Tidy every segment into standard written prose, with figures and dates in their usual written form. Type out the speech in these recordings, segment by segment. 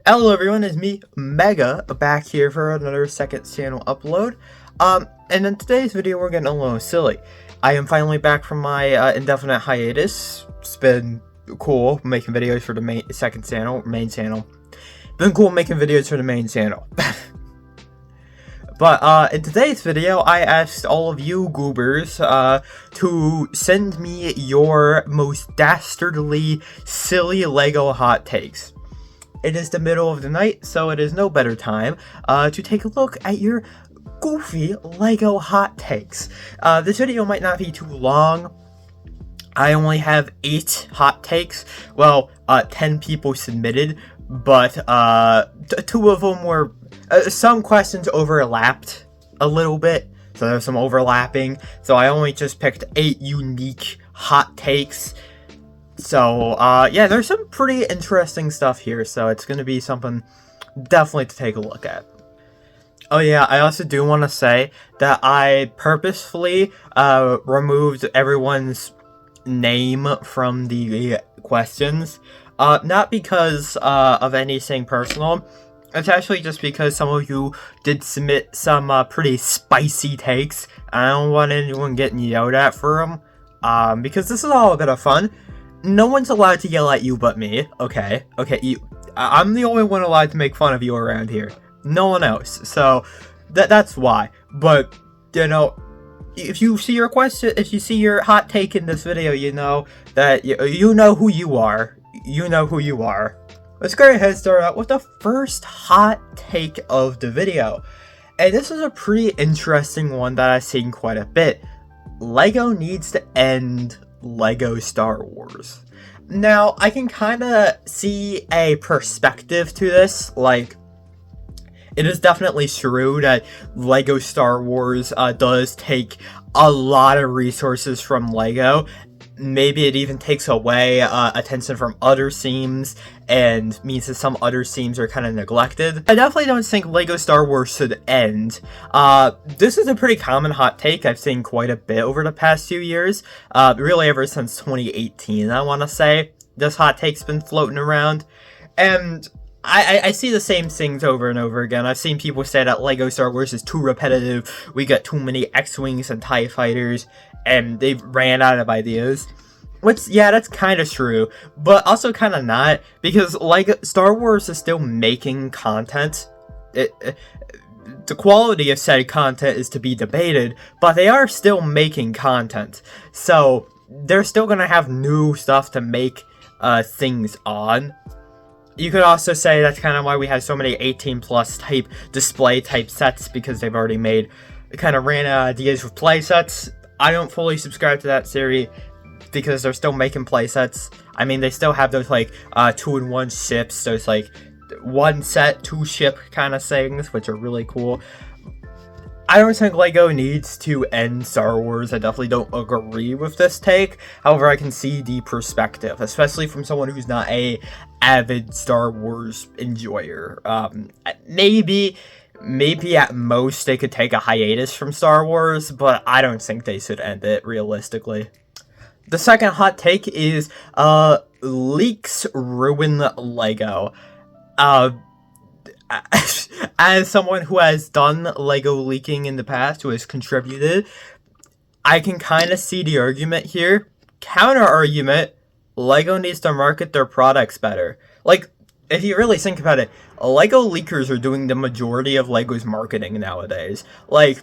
Hello everyone, it's me, Mega, back here for another second channel upload. And in today's video we're getting a little silly. I am finally back from my indefinite hiatus. It's been cool making videos for the main channel. Been cool making videos for the main channel. But in today's video, I asked all of you goobers to send me your most dastardly, silly LEGO hot takes. It is the middle of the night, so it is no better time to take a look at your goofy LEGO hot takes. This video might not be too long. I only have 8 hot takes. Well, 10 people submitted, but 2 of them were... some questions overlapped a little bit, so there's some overlapping. So I only just picked 8 unique hot takes. So, yeah, there's some pretty interesting stuff here, so it's going to be something definitely to take a look at. Oh yeah, I also do want to say that I purposefully removed everyone's name from the questions. Not because of anything personal. It's actually just because some of you did submit some pretty spicy takes. I don't want anyone getting yelled at for them, because this is all a bit of fun. No one's allowed to yell at you but me, okay? Okay, I'm the only one allowed to make fun of you around here. No one else, so that's why. But, you know, if you see your question, if you see your hot take in this video, you know that you know who you are. You know who you are. Let's go ahead and start out with the first hot take of the video. And this is a pretty interesting one that I've seen quite a bit. LEGO needs to end LEGO Star Wars. Now, I can kind of see a perspective to this. Like, it is definitely true that LEGO Star Wars does take a lot of resources from LEGO. Maybe it even takes away attention from other themes and means that some other themes are kind of neglected. I definitely don't think LEGO Star Wars should end. This is a pretty common hot take I've seen quite a bit over the past few years. Really ever since 2018, I want to say. This hot take's been floating around. And I see the same things over and over again. I've seen people say that LEGO Star Wars is too repetitive, we got too many X-Wings and TIE Fighters, and they've ran out of ideas. Which, yeah, that's kind of true, but also kind of not, because LEGO Star Wars is still making content. The quality of said content is to be debated, but they are still making content. So, they're still gonna have new stuff to make things on. You could also say that's kind of why we have so many 18+ type display type sets, because they've already kind of ran out of ideas with play sets. I don't fully subscribe to that theory because they're still making play sets. I mean, they still have those like 2-in-1 ships, those like 1 set 2 ship kind of things, which are really cool. I don't think LEGO needs to end Star Wars. I definitely don't agree with this take. However, I can see the perspective, especially from someone who's not a avid Star Wars enjoyer. Maybe at most they could take a hiatus from Star Wars, but I don't think they should end it realistically. The second hot take is leaks ruin LEGO. As someone who has done LEGO leaking in the past, who has contributed, I can kind of see the argument here. Counter argument, LEGO needs to market their products better. Like, if you really think about it, LEGO leakers are doing the majority of LEGO's marketing nowadays. Like,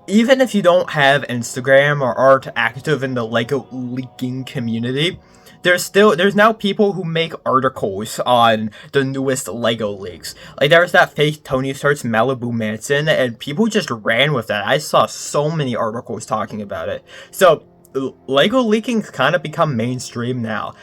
even if you don't have Instagram or aren't active in the LEGO leaking community, there's now people who make articles on the newest LEGO leaks. Like, there was that fake Tony Stark's Malibu Mansion, and people just ran with that. I saw so many articles talking about it. So, LEGO leaking's kind of become mainstream now.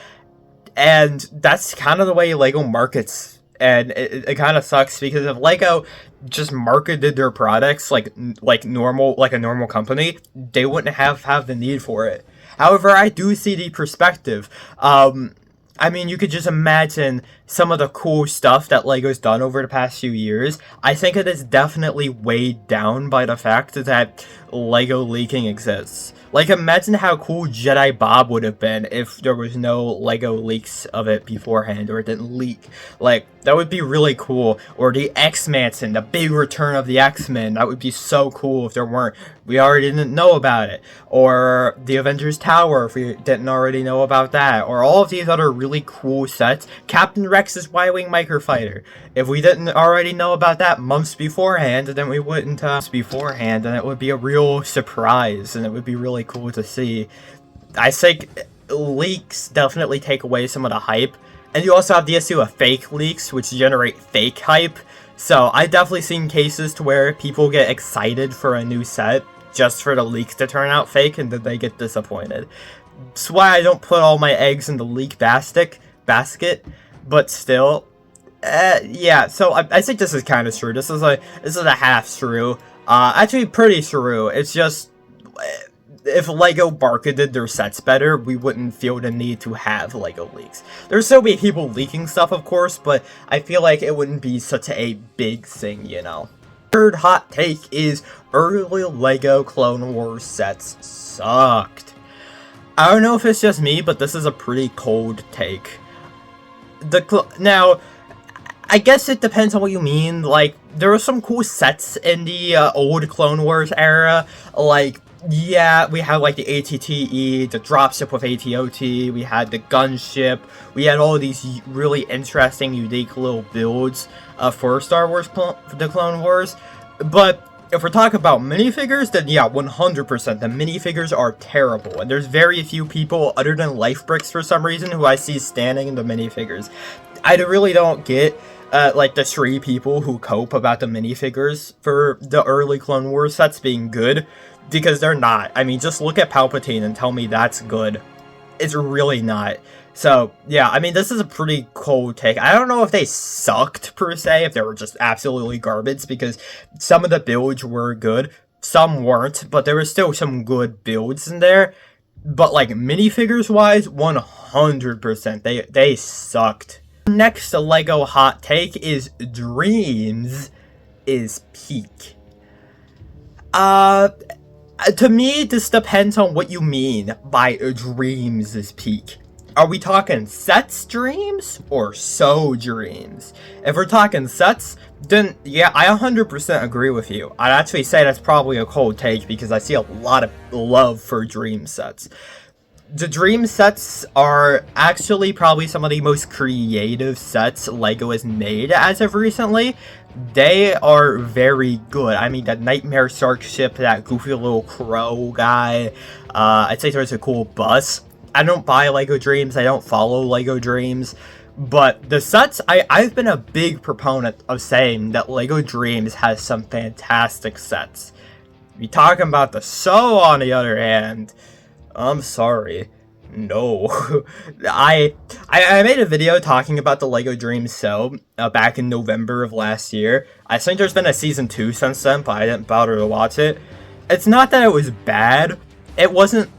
And that's kind of the way LEGO markets. And it kind of sucks, because if LEGO just marketed their products like a normal company, they wouldn't have the need for it. However, I do see the perspective. I mean, you could just imagine some of the cool stuff that LEGO's done over the past few years, I think it is definitely weighed down by the fact that LEGO leaking exists. Like, imagine how cool Jedi Bob would have been if there was no LEGO leaks of it beforehand, or it didn't leak. Like, that would be really cool. Or the X-Mansion, the big return of the X-Men, that would be so cool if there weren't. We already didn't know about it. Or the Avengers Tower, if we didn't already know about that. Or all of these other really cool sets. Captain Rex's Y-Wing Microfighter. If we didn't already know about that months beforehand, then we wouldn't beforehand, and it would be a real surprise, and it would be really cool to see. I think leaks definitely take away some of the hype, and you also have the issue of fake leaks, which generate fake hype. So I've definitely seen cases to where people get excited for a new set just for the leaks to turn out fake, and then they get disappointed. That's why I don't put all my eggs in the leak basket, but still, yeah. So I think this is kind of true. This is a half true. Actually pretty true. It's just, if LEGO marketed their sets better, we wouldn't feel the need to have LEGO leaks. There's so many people leaking stuff, of course, but I feel like it wouldn't be such a big thing, you know. Third hot take is early LEGO Clone Wars sets sucked. I don't know if it's just me, but this is a pretty cold take. Now, I guess it depends on what you mean. Like, there were some cool sets in the old Clone Wars era. Like, yeah, we had like the ATTE, the dropship with ATOT, we had the gunship, we had all these really interesting, unique little builds for Star Wars the Clone Wars. But if we're talking about minifigures, then yeah, 100%, the minifigures are terrible. And there's very few people, other than Life Bricks for some reason, who I see standing in the minifigures. I really don't get like the 3 people who cope about the minifigures for the early Clone Wars sets being good, because they're not. I mean, just look at Palpatine and tell me that's good. It's really not. So, yeah, I mean, this is a pretty cold take. I don't know if they sucked, per se, if they were just absolutely garbage, because some of the builds were good, some weren't, but there were still some good builds in there. But, like, minifigures-wise, 100%, they sucked. Next LEGO hot take is Dreamzzz is peak. To me, this depends on what you mean by Dreamzzz is peak. Are we talking sets Dreams or so Dreams? If we're talking sets, then yeah, I 100% agree with you. I'd actually say that's probably a cold take because I see a lot of love for Dream sets. The Dream sets are actually probably some of the most creative sets LEGO has made as of recently. They are very good. I mean, that Nightmare Shark ship, that goofy little crow guy, I'd say there's a cool bus. I don't buy LEGO Dreams, I don't follow LEGO Dreams, but the sets, I've been a big proponent of saying that LEGO Dreams has some fantastic sets. You're talking about the So, on the other hand, I'm sorry. No. I made a video talking about the LEGO Dreams So back in November of last year. I think there's been a season 2 since then, but I didn't bother to watch it. It's not that it was bad. It wasn't,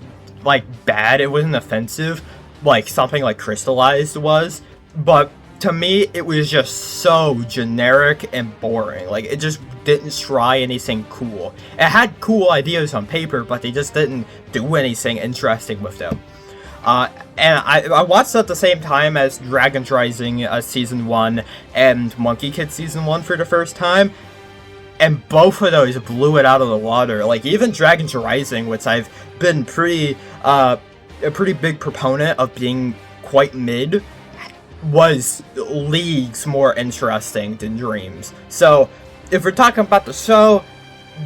like, bad. It wasn't offensive, like something like Crystallized was. But to me, it was just so generic and boring. Like, it just didn't try anything cool. It had cool ideas on paper, but they just didn't do anything interesting with them. And I watched at the same time as Dragon's Rising Season 1 and Monkey Kid Season 1 for the first time, and both of those blew it out of the water. Like, even Dragon's Rising, which I've been a pretty big proponent of being quite mid, was leagues more interesting than Dreams. So, if we're talking about the show,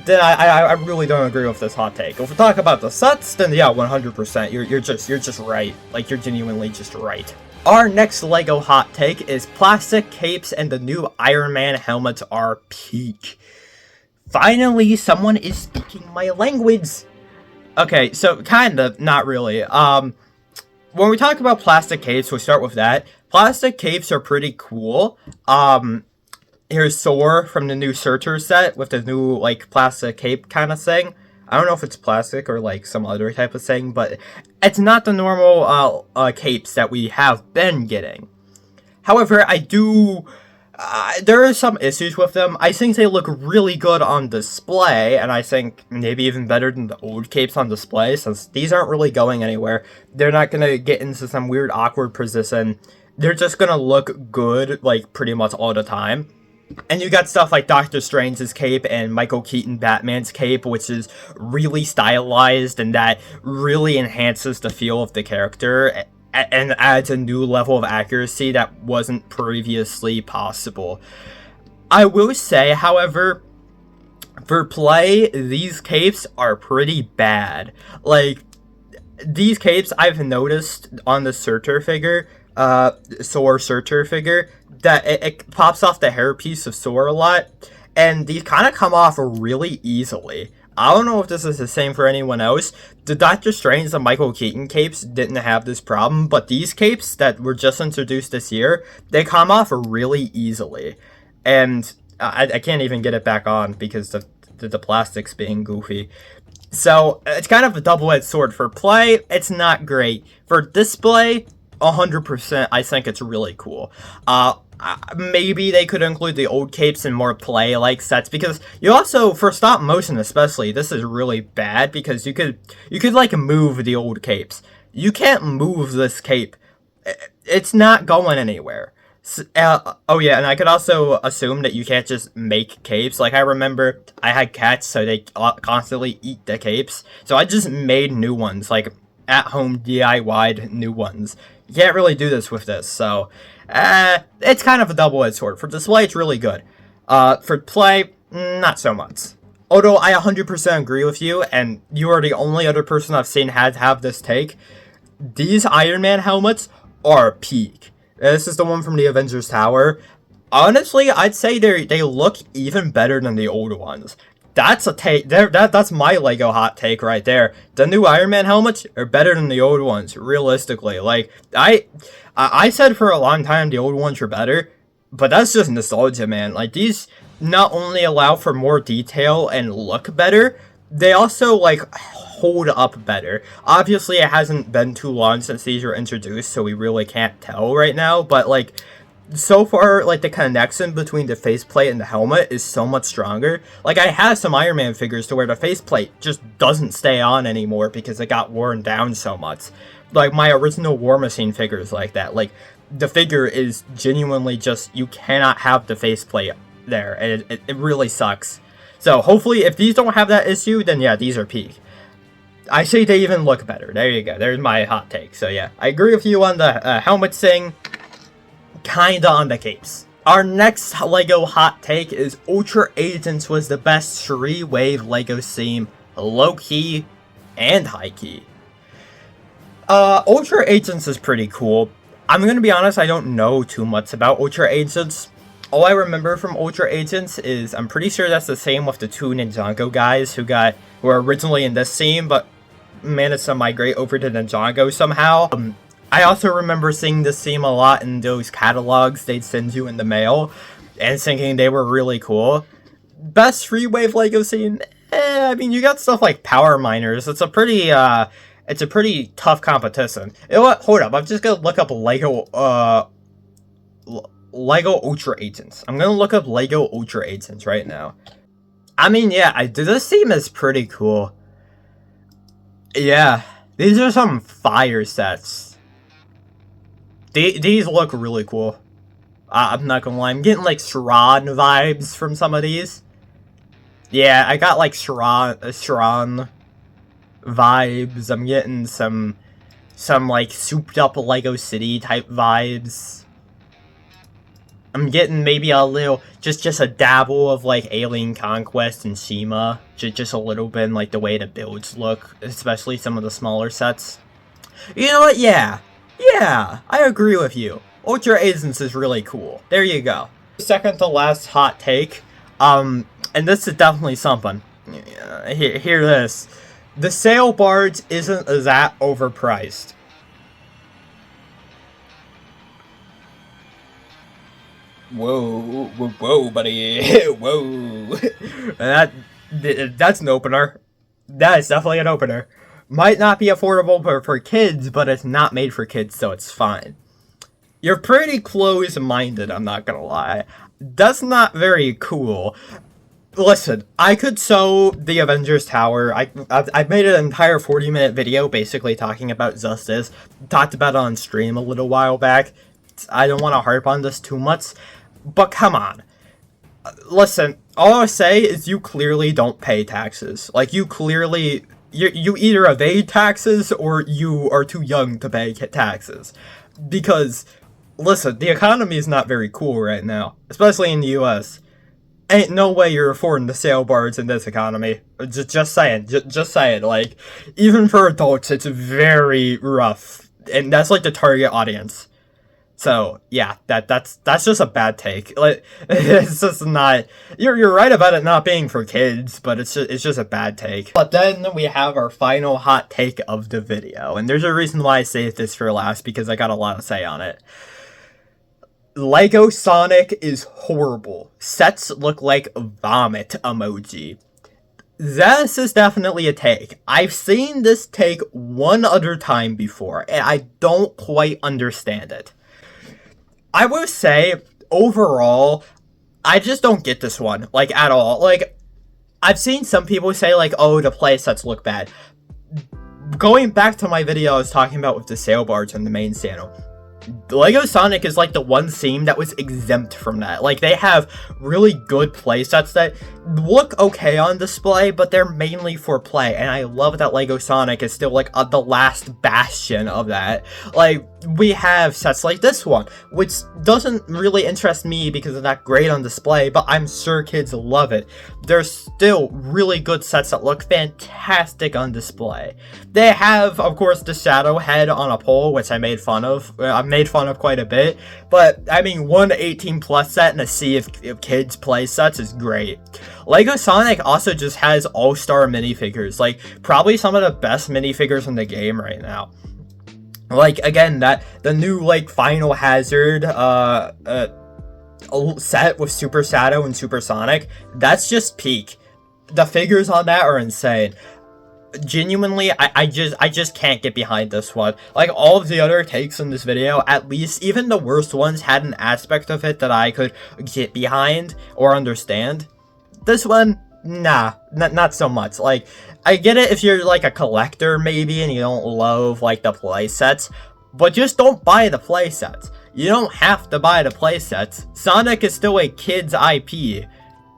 then I really don't agree with this hot take. If we're talking about the sets, then yeah, 100%. You're just right. Like, you're genuinely just right. Our next LEGO hot take is plastic capes and the new Iron Man helmets are peak. Finally, someone is speaking my language. Okay, so kind of, not really. When we talk about plastic capes, we'll start with that. Plastic capes are pretty cool. Here's Soar from the new Searcher set with the new, like, plastic cape kind of thing. I don't know if it's plastic or, like, some other type of thing, but it's not the normal capes that we have been getting. However, there are some issues with them. I think they look really good on display, and I think maybe even better than the old capes on display, since these aren't really going anywhere. They're not gonna get into some weird awkward position. They're just gonna look good, like, pretty much all the time. And you got stuff like Doctor Strange's cape and Michael Keaton Batman's cape, which is really stylized, and that really enhances the feel of the character and adds a new level of accuracy that wasn't previously possible. I will say, however, for play, these capes are pretty bad. Like, these capes I've noticed on the Surtur figure, Sor Surtur figure, that it pops off the hairpiece of Sor a lot, and these kind of come off really easily. I don't know if this is the same for anyone else. The Doctor Strange and Michael Keaton capes didn't have this problem, but these capes that were just introduced this year, they come off really easily. And I can't even get it back on because the plastic's being goofy. So it's kind of a double-edged sword. For play, it's not great. For display, 100%, I think it's really cool. Maybe they could include the old capes in more play-like sets, because you also, for stop motion especially, this is really bad, because you could like move the old capes. You can't move this cape. It's not going anywhere. Oh yeah, and I could also assume that you can't just make capes. Like, I remember I had cats, so they constantly eat the capes, so I just made new ones, like at-home DIY'd new ones. You can't really do this with this, so it's kind of a double-edged sword. For display, it's really good. For play, not so much. Although I 100% agree with you, and you are the only other person I've seen have this take. These Iron Man helmets are peak. This is the one from the Avengers Tower. Honestly, I'd say they look even better than the old ones. That's a take. That's my Lego hot take right there. The new Iron Man helmets are better than the old ones, realistically. Like, I said for a long time the old ones were better, but that's just nostalgia, man. Like, these not only allow for more detail and look better, they also, like, hold up better. Obviously, it hasn't been too long since these were introduced, so we really can't tell right now, but, like, so far, like, the connection between the faceplate and the helmet is so much stronger. Like, I have some Iron Man figures to where the faceplate just doesn't stay on anymore because it got worn down so much. Like, my original War Machine figures like that. Like, the figure is genuinely just, you cannot have the faceplate there, and it really sucks. So, hopefully, if these don't have that issue, then yeah, these are peak. I say they even look better. There you go. There's my hot take. So, yeah, I agree with you on the helmet thing. Kinda on the capes. Our next Lego hot take is Ultra Agents was the best 3-wave Lego theme, low-key and high-key. Ultra Agents is pretty cool. I'm gonna be honest, I don't know too much about Ultra Agents. All I remember from Ultra Agents is, I'm pretty sure that's the same with the two Ninjago guys who were originally in this theme, but managed to migrate over to Ninjago somehow. I also remember seeing this theme a lot in those catalogs they'd send you in the mail, and thinking they were really cool. Best 3-wave Lego theme? I mean, you got stuff like Power Miners. It's a pretty tough competition. You know what? Hold up, I'm just gonna look up Lego Ultra Agents. I'm gonna look up Lego Ultra Agents right now. I mean, yeah, this theme is pretty cool. Yeah, these are some fire sets. These look really cool. I'm not gonna lie, I'm getting like Shran vibes from some of these. Yeah, I got like Shran vibes. I'm getting some like souped up Lego City type vibes. I'm getting maybe a little, just a dabble of like Alien Conquest and Shima. Just a little bit in like the way the builds look, especially some of the smaller sets. You know what? Yeah, I agree with you. Ultra Agents is really cool. There you go. Second to last hot take. And this is definitely something. Hear this. The sail barge isn't that overpriced. Whoa, buddy. Whoa. That's an opener. That is definitely an opener. Might not be affordable for kids, but it's not made for kids, so it's fine. You're pretty close-minded, I'm not gonna lie. That's not very cool. Listen, I could sew the Avengers Tower. I've made an entire 40-minute video basically talking about Justice. Talked about it on stream a little while back. I don't want to harp on this too much, but come on. Listen, all I say is you clearly don't pay taxes. Like, you clearly... You either evade taxes or you are too young to pay taxes. Because, listen, the economy is not very cool right now. Especially in the US. Ain't no way you're affording to sail barge in this economy. Just saying. Just saying. Like, even for adults, it's very rough. And that's, like, the target audience. So, yeah, that's just a bad take. Like, it's just not... You're right about it not being for kids, but it's just a bad take. But then we have our final hot take of the video. And there's a reason why I saved this for last, because I got a lot to say on it. Lego Sonic is horrible. Sets look like vomit emoji. This is definitely a take. I've seen this take one other time before, and I don't quite understand it. I will say, overall, I just don't get this one, like, at all. Like, I've seen some people say, like, oh, the playsets look bad. Going back to my video I was talking about with the sail barge on the main channel, Lego Sonic is like the one theme that was exempt from that. Like, they have really good playsets that look okay on display, but they're mainly for play, and I love that Lego Sonic is still like the last bastion of that. Like, we have sets like this one, which doesn't really interest me because it's not great on display, but I'm sure kids love it. There's still really good sets that look fantastic on display. They have, of course, the shadow head on a pole, which I made fun of. I made fun of quite a bit, but I mean, one 18+ set in a sea of kids play sets is great. Lego Sonic also just has all-star minifigures, like, probably some of the best minifigures in the game right now. Like, again, the new, like, Final Hazard, set with Super Shadow and Super Sonic, that's just peak. The figures on that are insane. Genuinely, I just can't get behind this one. Like, all of the other takes in this video, at least, even the worst ones had an aspect of it that I could get behind or understand. This one, nah, not so much. Like, I get it if you're, like, a collector, maybe, and you don't love, like, the playsets, but just don't buy the playsets. You don't have to buy the playsets. Sonic is still a kid's IP.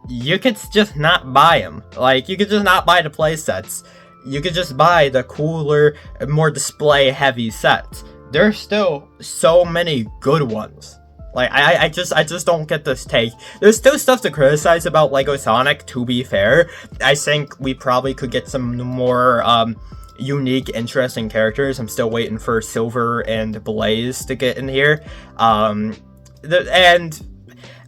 You could just not buy them. Like, you could just not buy the playsets. You could just buy the cooler, more display-heavy sets. There's still so many good ones. Like, I just don't get this take. There's still stuff to criticize about Lego Sonic, to be fair. I think we probably could get some more, unique, interesting characters. I'm still waiting for Silver and Blaze to get in here. And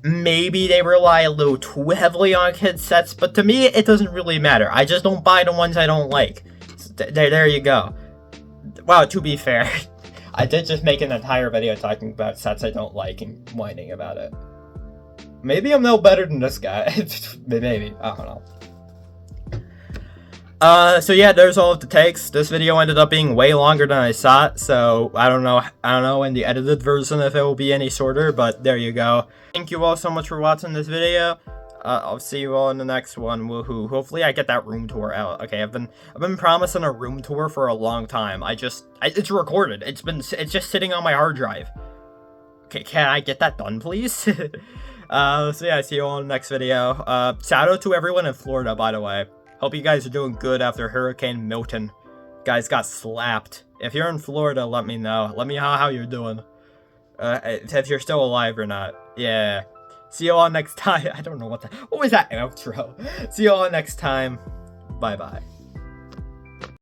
maybe they rely a little too heavily on kids sets, but to me, it doesn't really matter. I just don't buy the ones I don't like. So there you go. Well, to be fair, I did just make an entire video talking about sets I don't like and whining about it. Maybe I'm no better than this guy. Maybe. I don't know. So yeah, there's all of the takes. This video ended up being way longer than I thought, so I don't know in the edited version if it will be any shorter, but there you go. Thank you all so much for watching this video. I'll see you all in the next one. Woohoo. Hopefully I get that room tour out. Okay, I've been promising a room tour for a long time. It's recorded. It's just sitting on my hard drive. Okay, can I get that done, please? So yeah, see you all in the next video. Shout out to everyone in Florida, by the way. Hope you guys are doing good after Hurricane Milton. Guys got slapped. If you're in Florida, let me know. Let me know how you're doing. If you're still alive or not. Yeah. See you all next time. I don't know what was that outro? See you all next time. Bye-bye.